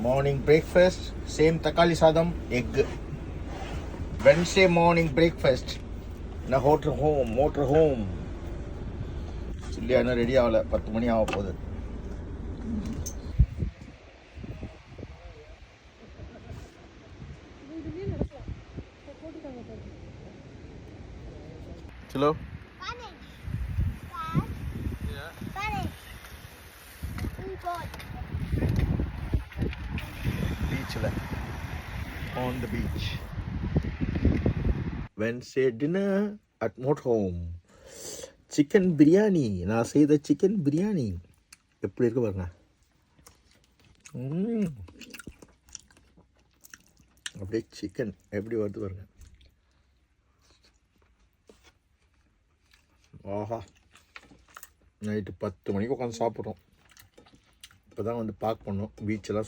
Morning breakfast, same தக்காளி சாதம், egg. Wednesday morning breakfast. நான் motor home. இல்லையா ரெடி ஆகலை, 10 மணி ஆக போகுது. Hello. Beachல, on the beach. Wednesday dinner at motorhome. Chicken biryani, நான் செய்த சிக்கன் பிரியாணி எப்படி இருக்கு பாருங்க. அப்படியே சிக்கன் எப்படி வருது பாருங்க. ஆஹா, நைட்டு 10 மணிக்கு உட்காந்து சாப்பிட்றோம். இப்போ தான் வந்து பார்க் பண்ணோம், பீச்செல்லாம்